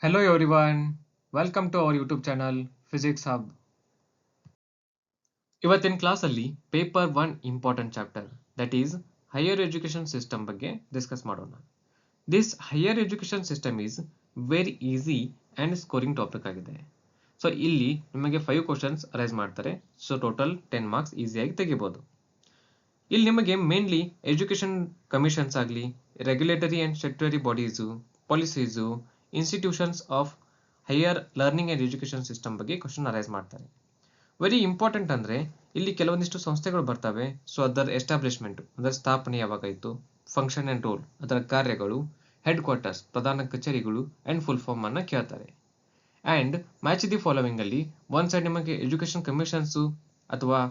Hello everyone, welcome to our YouTube channel Physics Hub. ಇವತ್ತಿನ ಕ್ಲಾಸಲ್ಲಿ paper 1 important chapter that is higher education system ಬಗ್ಗೆ discuss ಮಾಡೋಣ. This higher education system is very easy and scoring topic ಆಗಿದೆ. So ಇಲ್ಲಿ ನಿಮಗೆ 5 questions arise ಮಾಡ್ತಾರೆ. So total 10 marks ಈಸಿಯಾಗಿ ತೆಗಿಬೋದು. ಇಲ್ಲಿ ನಿಮಗೆ ಮೇನ್ಲಿ ಎಜುಕೇಶನ್ ಕಮಿಷನ್ಸ್ ಆಗಲಿ, regulatory and statutory bodies, policies, institutions of higher learning and education system ಬಗ್ಗೆ ಕ್ವಶನ್ ಅರೈಸ್ ಮಾಡ್ತಾರೆ. ವೆರಿ ಇಂಪಾರ್ಟೆಂಟ್ ಅಂದರೆ ಇಲ್ಲಿ ಕೆಲವೊಂದಿಷ್ಟು ಸಂಸ್ಥೆಗಳು ಬರ್ತವೆ. ಸೊ ಅದರ ಎಸ್ಟಾಬ್ಲಿಷ್ಮೆಂಟ್ ಅಂದರೆ ಸ್ಥಾಪನೆ ಯಾವಾಗಾಯಿತು, ಫಂಕ್ಷನ್ ಆ್ಯಂಡ್ ರೋಲ್ ಅದರ ಕಾರ್ಯಗಳು, ಹೆಡ್ ಕ್ವಾರ್ಟರ್ಸ್ ಪ್ರಧಾನ ಕಚೇರಿಗಳು ಆ್ಯಂಡ್ ಫುಲ್ ಫಾರ್ಮ್ ಅನ್ನು ಕೇಳ್ತಾರೆ. ಆ್ಯಂಡ್ ಮ್ಯಾಚ್ ದಿ ಫಾಲೋವಿಂಗ್ ಅಲ್ಲಿ ಒನ್ ಸೈಡ್ ನಿಮಗೆ ಎಜುಕೇಶನ್ ಕಮಿಷನ್ಸು ಅಥವಾ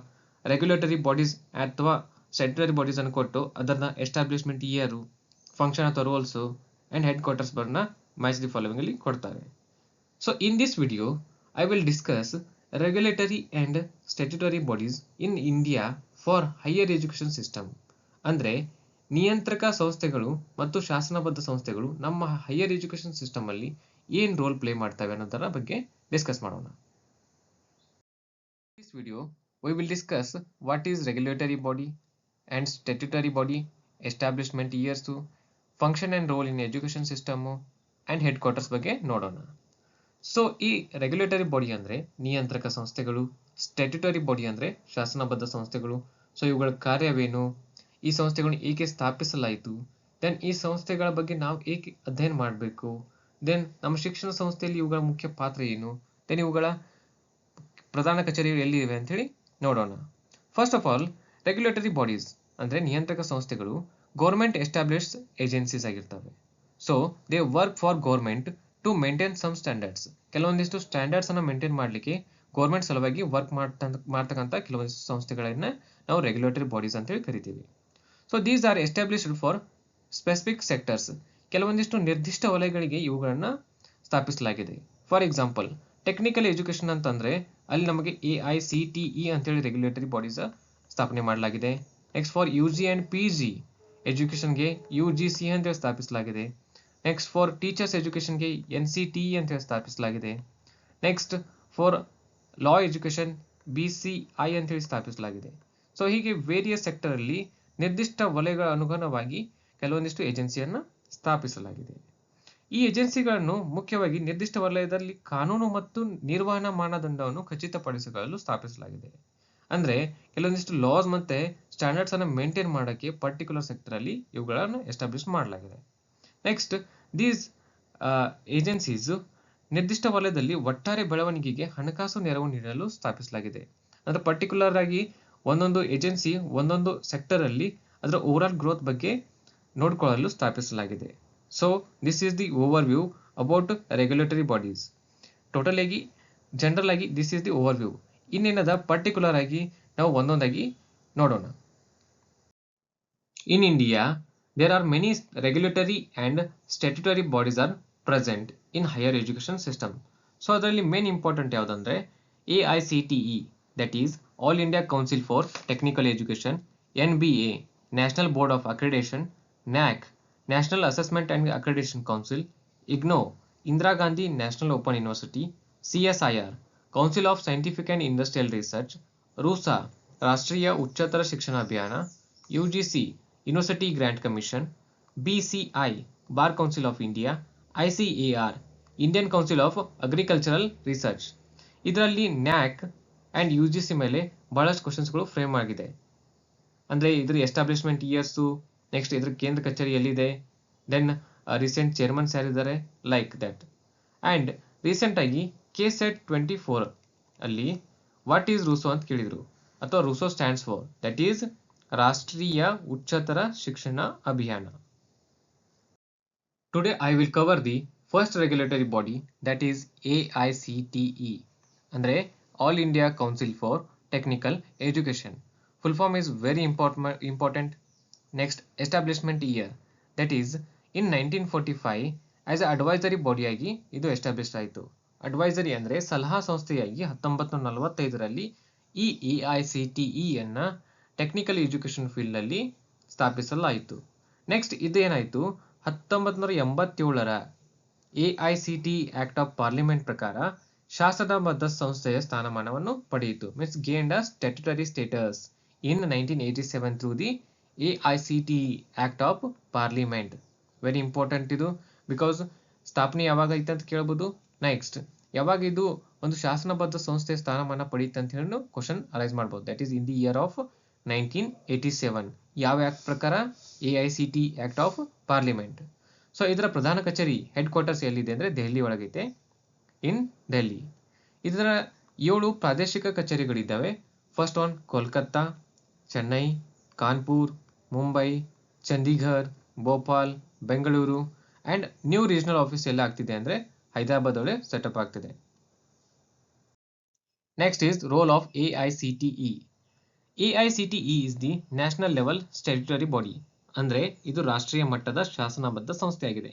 ರೆಗ್ಯುಲೇಟರಿ ಬಾಡೀಸ್ ಅಥವಾ ಸ್ಟ್ಯಾಟ್ಯುಟರಿ ಬಾಡೀಸ್ ಅನ್ನು ಕೊಟ್ಟು ಅದನ್ನ ಎಸ್ಟಾಬ್ಲಿಷ್ಮೆಂಟ್ ಇಯರು, ಫಂಕ್ಷನ್ ಅಥವಾ ರೋಲ್ಸು ಆ್ಯಂಡ್ ಹೆಡ್ ಕ್ವಾರ್ಟರ್ಸ್ ಬರ್ನ ಮ್ಯಾಚ್ ದಿ ಫಾಲೋವಿಂಗ್ ಅಲ್ಲಿ ಕೊಡ್ತಾರೆ. So in this video I will discuss regulatory and statutory bodies in India for higher education system. ಅಂದರೆ ನಿಯಂತ್ರಕ ಸಂಸ್ಥೆಗಳು ಮತ್ತು ಶಾಸನಬದ್ಧ ಸಂಸ್ಥೆಗಳು ನಮ್ಮ ಹೈಯರ್ ಎಜುಕೇಶನ್ ಸಿಸ್ಟಮ್ ಅಲ್ಲಿ ಏನು ರೋಲ್ ಪ್ಲೇ ಮಾಡ್ತವೆ ಅನ್ನೋದರ ಬಗ್ಗೆ ಡಿಸ್ಕಸ್ ಮಾಡೋಣ. This video we will discuss what is regulatory body and statutory body, establishment years, function and role in education system and headquarters ಬಗ್ಗೆ ನೋಡೋಣ. ಸೊ ಈ ರೆಗ್ಯುಲೇಟರಿ ಬಾಡಿ ಅಂದರೆ ನಿಯಂತ್ರಕ ಸಂಸ್ಥೆಗಳು, ಸ್ಟ್ಯಾಟ್ಯುಟರಿ ಬಾಡಿ ಅಂದರೆ ಶಾಸನಬದ್ಧ ಸಂಸ್ಥೆಗಳು. ಸೊ ಇವುಗಳ ಕಾರ್ಯವೇನು, ಈ ಸಂಸ್ಥೆಗಳನ್ನು ಏಕೆ ಸ್ಥಾಪಿಸಲಾಯಿತು, ದೆನ್ ಈ ಸಂಸ್ಥೆಗಳ ಬಗ್ಗೆ ನಾವು ಏಕೆ ಅಧ್ಯಯನ ಮಾಡಬೇಕು, ದೆನ್ ನಮ್ಮ ಶಿಕ್ಷಣ ಸಂಸ್ಥೆಯಲ್ಲಿ ಇವುಗಳ ಮುಖ್ಯ ಪಾತ್ರ ಏನು, ದೆನ್ ಇವುಗಳ ಪ್ರಧಾನ ಕಚೇರಿಗಳು ಎಲ್ಲಿವೆ ಅಂತ ಹೇಳಿ ನೋಡೋಣ. First of all regulatory bodies ಅಂದರೆ ನಿಯಂತ್ರಕ ಸಂಸ್ಥೆಗಳು ಗೌರ್ಮೆಂಟ್ ಎಸ್ಟಾಬ್ಲಿಷ್ ಏಜೆನ್ಸೀಸ್ ಆಗಿರ್ತವೆ. So they work for government to maintain some standards. ಕೆಲವೊಂದಿಷ್ಟು ಸ್ಟ್ಯಾಂಡರ್ಡ್ಸ್ ಅನ್ನು ಮೇಂಟೈನ್ ಮಾಡಲಿಕ್ಕೆ ಗೌರ್ಮೆಂಟ್ ಸಲುವಾಗಿ ವರ್ಕ್ ಮಾಡ್ತಕ್ಕಂಥ ಕೆಲವೊಂದಿಷ್ಟು ಸಂಸ್ಥೆಗಳನ್ನ ನಾವು ರೆಗ್ಯುಲೇಟರಿ ಬಾಡೀಸ್ ಅಂತೇಳಿ ಕರಿತೀವಿ. So these are established for specific sectors. ಕೆಲವೊಂದಿಷ್ಟು ನಿರ್ದಿಷ್ಟ ವಲಯಗಳಿಗೆ ಇವುಗಳನ್ನ ಸ್ಥಾಪಿಸಲಾಗಿದೆ. ಫಾರ್ ಎಕ್ಸಾಂಪಲ್ ಟೆಕ್ನಿಕಲ್ ಎಜುಕೇಶನ್ ಅಂತಂದ್ರೆ ಅಲ್ಲಿ ನಮಗೆ AICTE ಅಂತೇಳಿ ರೆಗ್ಯುಲೇಟರಿ ಬಾಡೀಸ್ ಸ್ಥಾಪನೆ ಮಾಡಲಾಗಿದೆ. Next for UG and PG ಎಜುಕೇಶನ್ಗೆ UGC ಅಂತೇಳಿ ಸ್ಥಾಪಿಸಲಾಗಿದೆ. ನೆಕ್ಸ್ಟ್ ಫಾರ್ ಟೀಚರ್ಸ್ ಎಜುಕೇಶನ್ಗೆ NCTE ಅಂತ ಸ್ಥಾಪಿಸಲಾಗಿದೆ. Next for law education BCI ಅಂತೇಳಿ ಸ್ಥಾಪಿಸಲಾಗಿದೆ. ಸೊ ಹೀಗೆ ವೇರಿಯಸ್ ಸೆಕ್ಟರ್ ಅಲ್ಲಿ ನಿರ್ದಿಷ್ಟ ವಲಯಗಳ ಅನುಗುಣವಾಗಿ ಕೆಲವೊಂದಿಷ್ಟು ಏಜೆನ್ಸಿಯನ್ನು ಸ್ಥಾಪಿಸಲಾಗಿದೆ. ಈ ಏಜೆನ್ಸಿಗಳನ್ನು ಮುಖ್ಯವಾಗಿ ನಿರ್ದಿಷ್ಟ ವಲಯದಲ್ಲಿ ಕಾನೂನು ಮತ್ತು ನಿರ್ವಹಣಾ ಮಾನದಂಡವನ್ನು ಖಚಿತಪಡಿಸಿಕೊಳ್ಳಲು ಸ್ಥಾಪಿಸಲಾಗಿದೆ. ಅಂದ್ರೆ ಕೆಲವೊಂದಿಷ್ಟು ಲಾಸ್ ಮತ್ತೆ ಸ್ಟ್ಯಾಂಡರ್ಡ್ಸ್ ಅನ್ನು ಮೇಂಟೈನ್ ಮಾಡೋಕ್ಕೆ ಪರ್ಟಿಕ್ಯುಲರ್ ಸೆಕ್ಟರ್ ಅಲ್ಲಿ ಇವುಗಳನ್ನು ಎಸ್ಟಾಬ್ಲಿಷ್ ಮಾಡಲಾಗಿದೆ. ನೆಕ್ಸ್ಟ್ ದೀಸ್ ಏಜೆನ್ಸೀಸ್ ನಿರ್ದಿಷ್ಟ ವಲಯದಲ್ಲಿ ಒಟ್ಟಾರೆ ಬೆಳವಣಿಗೆಗೆ ಹಣಕಾಸು ನೆರವು ನೀಡಲು ಸ್ಥಾಪಿಸಲಾಗಿದೆ. ಅಂದ್ರೆ ಪರ್ಟಿಕ್ಯುಲರ್ ಆಗಿ ಒಂದೊಂದು ಏಜೆನ್ಸಿ ಒಂದೊಂದು ಸೆಕ್ಟರ್ ಅಲ್ಲಿ ಅದರ ಓವರ್ ಗ್ರೋತ್ ಬಗ್ಗೆ ನೋಡಿಕೊಳ್ಳಲು ಸ್ಥಾಪಿಸಲಾಗಿದೆ. So this is the overview about regulatory bodies. Total ಆಗಿ ಜನರಲ್ ಆಗಿ this is the overview. ಇನ್ನೇನದ ಪರ್ಟಿಕ್ಯುಲರ್ ಆಗಿ ನಾವು ಒಂದೊಂದಾಗಿ ನೋಡೋಣ. In India there are many regulatory and statutory bodies are present in higher education system. So ಅದರಲ್ಲಿ main important ಯಾವುದಂದ್ರೆ AICTE that is all India council for technical education, NBA national board of accreditation, NAC national assessment and accreditation council, IGNOU Indira Gandhi national open university, CSIR council of scientific and industrial research, RUSA Rashtriya Uchchatar Shiksha Abhiyan, UGC university grant commission, BCI bar council of India, ICAR Indian council of agricultural research. ಇದರಲ್ಲಿ NAC and UGC ಮೇಲೆ ಬಹಳಷ್ಟು ಕ್ವಶನ್ಸ್ಗಳು frame ಆಗಿದೆ. ಅಂದರೆ ಇದ್ರ establishment years, next ಇದ್ರ ಕೇಂದ್ರ ಕಚೇರಿ ಎಲ್ಲಿದೆ, ದೆನ್ ರೀಸೆಂಟ್ ಚೇರ್ಮನ್ಸ್ ಯಾರಿದ್ದಾರೆ, ಲೈಕ್ ದಟ್. ಆ್ಯಂಡ್ ರೀಸೆಂಟಾಗಿ KSET 24 ಅಲ್ಲಿ ವಾಟ್ ಈಸ್ ರೂಸೋ ಅಂತ ಕೇಳಿದರು, ಅಥವಾ Rousseau stands for that is ರಾಷ್ಟ್ರೀಯ ಉಚ್ಚತರ ಶಿಕ್ಷಣ ಅಭಿಯಾನ. Today I will cover the first regulatory body that is AICTE ಅಂದ್ರೆ All India Council for Technical Education. Full form is very important. Next establishment year that is in 1945 as a advisory body ಆಗಿ ಇದು establish ಆಯಿತು. Advisory ಅಂದರೆ ಸಲಹಾ ಸಂಸ್ಥೆಯಾಗಿ 1945ರಲ್ಲಿ ಈ AICTE ಅನ್ನ technical education field ಅಲ್ಲಿ ಸ್ಥಾಪಿಸಲಾಯಿತು. ನೆಕ್ಸ್ಟ್ ಇದೇನಾಯಿತು 1987ರ AICTE ಆಕ್ಟ್ ಆಫ್ ಪಾರ್ಲಿಮೆಂಟ್ ಪ್ರಕಾರ ಶಾಸನಬದ್ಧ ಸಂಸ್ಥೆಯ ಸ್ಥಾನಮಾನವನ್ನು ಪಡೆಯಿತು, means gained a statutory status in 1987 through the AICTE act of parliament. Very important ಇದು, ಬಿಕಾಸ್ ಸ್ಥಾಪನೆ ಯಾವಾಗ ಐತೆ ಅಂತ ಕೇಳ್ಬೋದು. ನೆಕ್ಸ್ಟ್, ಯಾವಾಗ ಇದು ಒಂದು ಶಾಸನಬದ್ಧ ಸಂಸ್ಥೆಯ ಸ್ಥಾನಮಾನ ಪಡೆಯುತ್ತೆ ಅಂತ ಹೇಳಿ ಕ್ವಶನ್ ಅರೈಸ್ ಮಾಡ್ಬೋದು. That is in the year of 1987. ಯಾವ ಆಕ್ಟ್ ಪ್ರಕಾರ? AICTE act of parliament. So ಇದರ ಪ್ರಧಾನ ಕಚೇರಿ ಹೆಡ್ ಕ್ವಾರ್ಟರ್ಸ್ ಎಲ್ಲಿದೆ ಅಂದರೆ ದೆಹಲಿ ಒಳಗೈತೆ, ಇನ್ ಡೆಲ್ಲಿ. ಇದರ 7 ಪ್ರಾದೇಶಿಕ ಕಚೇರಿಗಳಿದ್ದಾವೆ. First one Kolkata, Chennai, Kanpur, Mumbai, Chandigarh, Bhopal, Bengaluru and new regional office ಎಲ್ಲ ಆಗ್ತಿದೆ ಅಂದರೆ ಹೈದರಾಬಾದ್ ಒಳಗೆ ಸೆಟಪ್ ಆಗ್ತಿದೆ. Next is role of AICTE. AICTE is the national level statutory body. ಅಂದರೆ ಇದು ರಾಷ್ಟ್ರೀಯ ಮಟ್ಟದ ಶಾಸನಬದ್ಧ ಸಂಸ್ಥೆಯಾಗಿದೆ.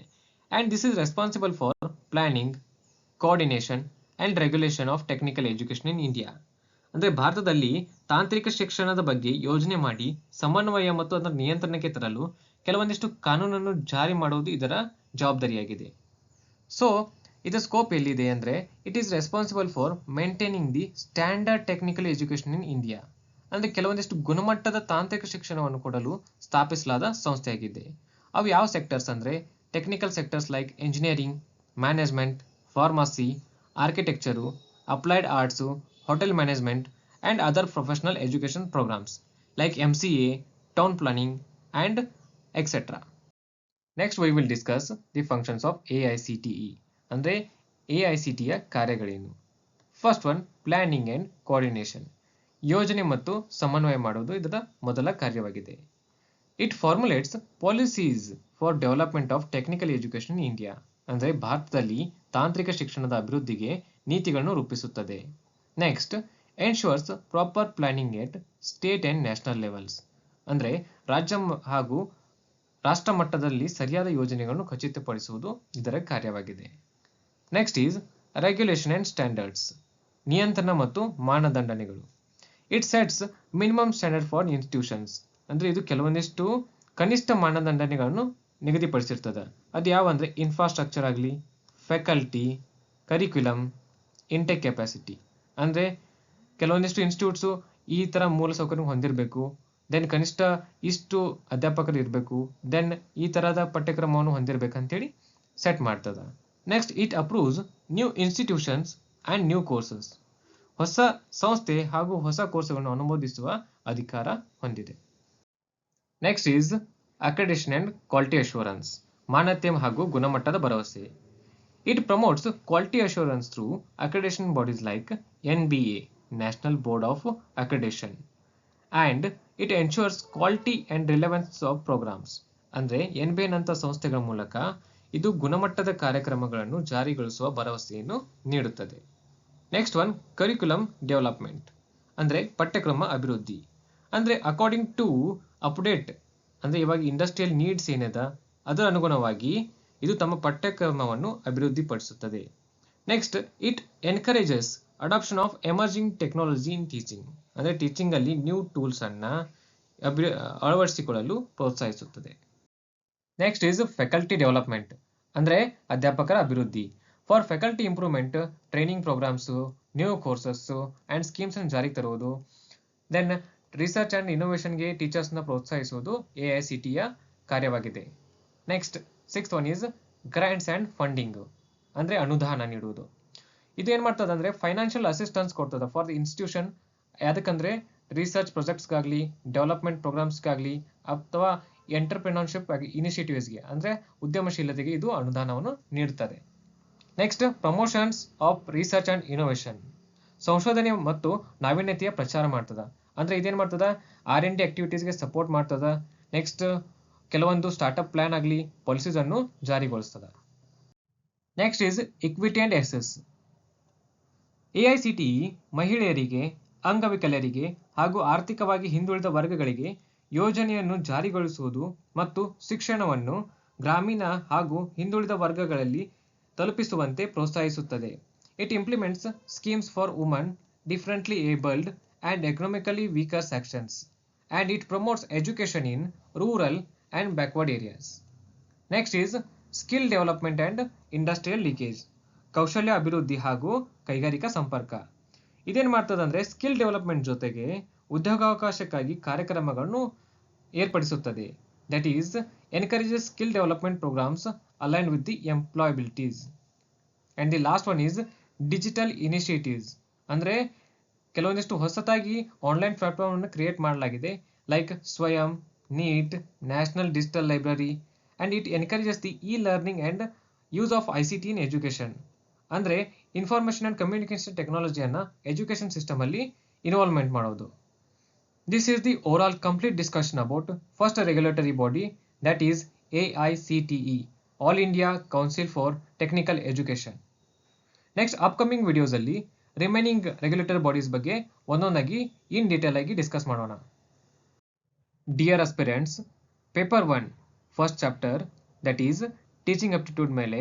And this is responsible for planning, coordination and regulation of technical education in India. ಅಂದರೆ ಭಾರತದಲ್ಲಿ ತಾಂತ್ರಿಕ ಶಿಕ್ಷಣದ ಬಗ್ಗೆ ಯೋಜನೆ ಮಾಡಿ ಸಮನ್ವಯ ಮತ್ತು ಅದರ ನಿಯಂತ್ರಣಕ್ಕೆ ತರಲು ಕೆಲವೊಂದಿಷ್ಟು ಕಾನೂನನ್ನು ಜಾರಿ ಮಾಡುವುದು ಇದರ ಜವಾಬ್ದಾರಿಯಾಗಿದೆ. ಸೊ ಇದರ ಸ್ಕೋಪ್ ಎಲ್ಲಿದೆ ಅಂದರೆ it is responsible for maintaining the standard technical education in India. ಅಂದರೆ ಕೆಲವೊಂದಿಷ್ಟು ಗುಣಮಟ್ಟದ ತಾಂತ್ರಿಕ ಶಿಕ್ಷಣವನ್ನು ಕೊಡಲು ಸ್ಥಾಪಿಸಲಾದ ಸಂಸ್ಥೆಯಾಗಿದೆ. ಅವು ಯಾವ ಸೆಕ್ಟರ್ಸ್ ಅಂದರೆ technical sectors like engineering, management, pharmacy, architecture, applied arts, hotel management and other professional education programmes like MCA, town planning and etcetera. Next we will discuss the functions of AICTE. ಅಂದರೆ AICTEಯ ಕಾರ್ಯಗಳೇನು. First one, planning and coordination. ಯೋಜನೆ ಮತ್ತು ಸಮನ್ವಯ ಮಾಡುವುದು ಇದರ ಮೊದಲ ಕಾರ್ಯವಾಗಿದೆ. It formulates policies for development of technical education in India. ಅಂದರೆ ಭಾರತದಲ್ಲಿ ತಾಂತ್ರಿಕ ಶಿಕ್ಷಣದ ಅಭಿವೃದ್ಧಿಗೆ ನೀತಿಗಳನ್ನು ರೂಪಿಸುತ್ತದೆ. Next, ensures proper planning at state and national levels. ಅಂದರೆ ರಾಜ್ಯ ಹಾಗೂ ರಾಷ್ಟ್ರ ಮಟ್ಟದಲ್ಲಿ ಸರಿಯಾದ ಯೋಜನೆಗಳನ್ನು ಖಚಿತಪಡಿಸುವುದು ಇದರ ಕಾರ್ಯವಾಗಿದೆ. Next is regulation and standards. ನಿಯಂತ್ರಣ ಮತ್ತು ಮಾನದಂಡನೆಗಳು. It sets minimum standard for institutions. ಅಂದರೆ ಇದು ಕೆಲವೊಂದಿಷ್ಟು ಕನಿಷ್ಠ ಮಾನದಂಡನೆಗಳನ್ನು ನಿಗದಿಪಡಿಸಿರ್ತದೆ. ಅದು ಯಾವ ಅಂದರೆ ಇನ್ಫ್ರಾಸ್ಟ್ರಕ್ಚರ್ ಆಗಲಿ, ಫ್ಯಾಕಲ್ಟಿ, ಕರಿಕ್ಯುಲಮ್, ಇಂಟೆಕ್ ಕೆಪಾಸಿಟಿ. ಅಂದರೆ ಕೆಲವೊಂದಿಷ್ಟು ಇನ್ಸ್ಟಿಟ್ಯೂಟ್ಸು ಈ ಥರ ಮೂಲಸೌಕರ್ಯ ಹೊಂದಿರಬೇಕು, ದೆನ್ ಕನಿಷ್ಠ ಇಷ್ಟು ಅಧ್ಯಾಪಕರು ಇರಬೇಕು, ದೆನ್ ಈ ಥರದ ಪಠ್ಯಕ್ರಮವನ್ನು ಹೊಂದಿರಬೇಕಂತೇಳಿ ಸೆಟ್ ಮಾಡ್ತದೆ. Next, it approves new institutions and new courses. ಹೊಸ ಸಂಸ್ಥೆ ಹಾಗೂ ಹೊಸ ಕೋರ್ಸ್ಗಳನ್ನು ಅನುಮೋದಿಸುವ ಅಧಿಕಾರ ಹೊಂದಿದೆ. Next is accreditation and quality assurance. ಮಾನ್ಯತೆ ಹಾಗೂ ಗುಣಮಟ್ಟದ ಭರವಸೆ. It promotes quality assurance through accreditation bodies like NBA, national board of accreditation, and it ensures quality and relevance of programmes. ಅಂದರೆ NBA ನಂಥ ಸಂಸ್ಥೆಗಳ ಮೂಲಕ ಇದು ಗುಣಮಟ್ಟದ ಕಾರ್ಯಕ್ರಮಗಳನ್ನು ಜಾರಿಗೊಳಿಸುವ ಭರವಸೆಯನ್ನು ನೀಡುತ್ತದೆ. Next one, curriculum development. ಅಂದರೆ ಪಠ್ಯಕ್ರಮ ಅಭಿವೃದ್ಧಿ. ಅಂದರೆ ಅಕಾರ್ಡಿಂಗ್ ಟು ಅಪ್ಡೇಟ್, ಅಂದರೆ ಇವಾಗ ಇಂಡಸ್ಟ್ರಿಯಲ್ ನೀಡ್ಸ್ ಏನಿದೆ ಅದರ ಅನುಗುಣವಾಗಿ ಇದು ತಮ್ಮ ಪಠ್ಯಕ್ರಮವನ್ನು ಅಭಿವೃದ್ಧಿಪಡಿಸುತ್ತದೆ. Next, it encourages adoption of emerging technology in teaching. ಅಂದರೆ ಟೀಚಿಂಗಲ್ಲಿ ನ್ಯೂ ಟೂಲ್ಸನ್ನು ಅಳವಡಿಸಿಕೊಳ್ಳಲು ಪ್ರೋತ್ಸಾಹಿಸುತ್ತದೆ. Next is faculty development. ಅಂದರೆ ಅಧ್ಯಾಪಕರ ಅಭಿವೃದ್ಧಿ. For faculty improvement, training programmes, new courses and ಸ್ಕೀಮ್ಸನ್ನು ಜಾರಿಗೆ ತರುವುದು. ದೆನ್ ರಿಸರ್ಚ್ ಆ್ಯಂಡ್ ಇನೋವೇಷನ್ಗೆ ಟೀಚರ್ಸ್ನ ಪ್ರೋತ್ಸಾಹಿಸುವುದು AICTEಯ ಕಾರ್ಯವಾಗಿದೆ. Next, sixth one is grants and funding. ಅಂದರೆ ಅನುದಾನ ನೀಡುವುದು. ಇದು ಏನು ಮಾಡ್ತದೆ ಅಂದರೆ ಫೈನಾನ್ಷಿಯಲ್ ಅಸಿಸ್ಟೆನ್ಸ್ ಕೊಡ್ತದೆ ಫಾರ್ ದಿ ಇನ್ಸ್ಟಿಟ್ಯೂಷನ್. ಯಾವುದಕ್ಕಂದರೆ ರಿಸರ್ಚ್ ಪ್ರಾಜೆಕ್ಟ್ಸ್ಗಾಗಲಿ, ಡೆವಲಪ್ಮೆಂಟ್ ಪ್ರೋಗ್ರಾಮ್ಸ್ಗಾಗಲಿ, ಅಥವಾ ಎಂಟರ್ಪ್ರಿನರ್ಶಿಪ್ ಇನಿಷಿಯೇಟಿವ್ಸ್ಗೆ ಅಂದರೆ ಉದ್ಯಮಶೀಲತೆಗೆ ಇದು ಅನುದಾನವನ್ನು ನೀಡುತ್ತದೆ. Next, promotions of research and innovation. ಸಂಶೋಧನೆ ಮತ್ತು ನಾವೀನ್ಯತೆಯ ಪ್ರಚಾರ ಮಾಡ್ತದೆ. ಅಂದರೆ ಇದೇನು ಮಾಡ್ತದೆ, R&D ಆಕ್ಟಿವಿಟೀಸ್ಗೆ ಸಪೋರ್ಟ್ ಮಾಡ್ತದೆ. ನೆಕ್ಸ್ಟ್, ಕೆಲವೊಂದು ಸ್ಟಾರ್ಟಪ್ ಪ್ಲಾನ್ ಆಗಲಿ ಪಾಲಿಸೀಸನ್ನು ಜಾರಿಗೊಳಿಸ್ತದೆ. Next is equity and access. AICTE ಮಹಿಳೆಯರಿಗೆ, ಅಂಗವಿಕಲರಿಗೆ ಹಾಗೂ ಆರ್ಥಿಕವಾಗಿ ಹಿಂದುಳಿದ ವರ್ಗಗಳಿಗೆ ಯೋಜನೆಯನ್ನು ಜಾರಿಗೊಳಿಸುವುದು ಮತ್ತು ಶಿಕ್ಷಣವನ್ನು ಗ್ರಾಮೀಣ ಹಾಗೂ ಹಿಂದುಳಿದ ವರ್ಗಗಳಲ್ಲಿ ತಲುಪಿಸುವಂತೆ ಪ್ರೋತ್ಸಾಹಿಸುತ್ತದೆ. It implements schemes for woman, differently abled and economically weaker sections, and it promotes education in rural and backward areas. Next is skill development and industrial linkage, ಕೌಶಲ್ಯ ಅಭಿವೃದ್ಧಿ ಹಾಗೂ ಕೈಗಾರಿಕಾ ಸಂಪರ್ಕ. ಇದೇನು ಮಾಡ್ತದೆ ಅಂದರೆ ಸ್ಕಿಲ್ ಡೆವಲಪ್ಮೆಂಟ್ ಜೊತೆಗೆ ಉದ್ಯೋಗಾವಕಾಶಕ್ಕಾಗಿ ಕಾರ್ಯಕ್ರಮಗಳನ್ನು ಏರ್ಪಡಿಸುತ್ತದೆ. That is encourages skill development programmes align with the employabilities. And the last one is digital initiatives. ಅಂದರೆ ಕೆಲವೊಂದಿಷ್ಟು ಹೊಸತಾಗಿ ಆನ್ಲೈನ್ ಪ್ಲಾಟ್ಫಾರ್ಮನ್ನು ಕ್ರಿಯೇಟ್ ಮಾಡಲಾಗಿದೆ, like Swayam, NEAT, national digital library, and it encourages the e learning and use of ICT in education. ಅಂದರೆ information and communication ಟೆಕ್ನಾಲಜಿಯನ್ನು education ಸಿಸ್ಟಮಲ್ಲಿ involvement ಮಾಡೋದು. This is the overall complete discussion about first regulatory body, that is AICTE, All India Council for Technical Education. Next upcoming videos ಅಲ್ಲಿ remaining regulatory bodies ಬಗ್ಗೆ ಒಂದೊಂದಾಗಿ in detail ಆಗಿ discuss ಮಾಡೋಣ. Dear aspirants, paper 1 first chapter that is teaching aptitude ಮೇಲೆ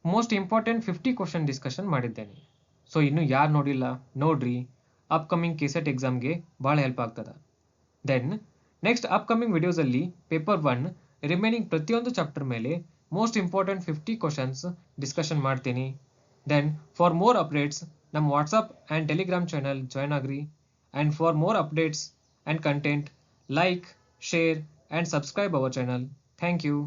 most important 50 question discussion ಮಾಡಿದ್ದೇನೆ. So ಇನ್ನು ಯಾರು ನೋಡಿಲ್ಲ ನೋಡ್ರಿ, ಅಪ್ಕಮಿಂಗ್ ಕೆಸೆಟ್ ಎಕ್ಸಾಮ್ಗೆ ಭಾಳ ಹೆಲ್ಪ್ ಆಗ್ತದೆ. ದೆನ್ ನೆಕ್ಸ್ಟ್ ಅಪ್ಕಮಿಂಗ್ ವಿಡಿಯೋಸಲ್ಲಿ ಪೇಪರ್ 1 ರಿಮೈನಿಂಗ್ ಪ್ರತಿಯೊಂದು ಚಾಪ್ಟರ್ ಮೇಲೆ ಮೋಸ್ಟ್ ಇಂಪಾರ್ಟೆಂಟ್ 50 ಕ್ವಶನ್ಸ್ ಡಿಸ್ಕಷನ್ ಮಾಡ್ತೀನಿ. ದೆನ್ ಫಾರ್ ಮೋರ್ ಅಪ್ಡೇಟ್ಸ್ ನಮ್ಮ WhatsApp and Telegram channel join ಆಗ್ರಿ. And for more updates and content, like, share and subscribe our channel. Thank you.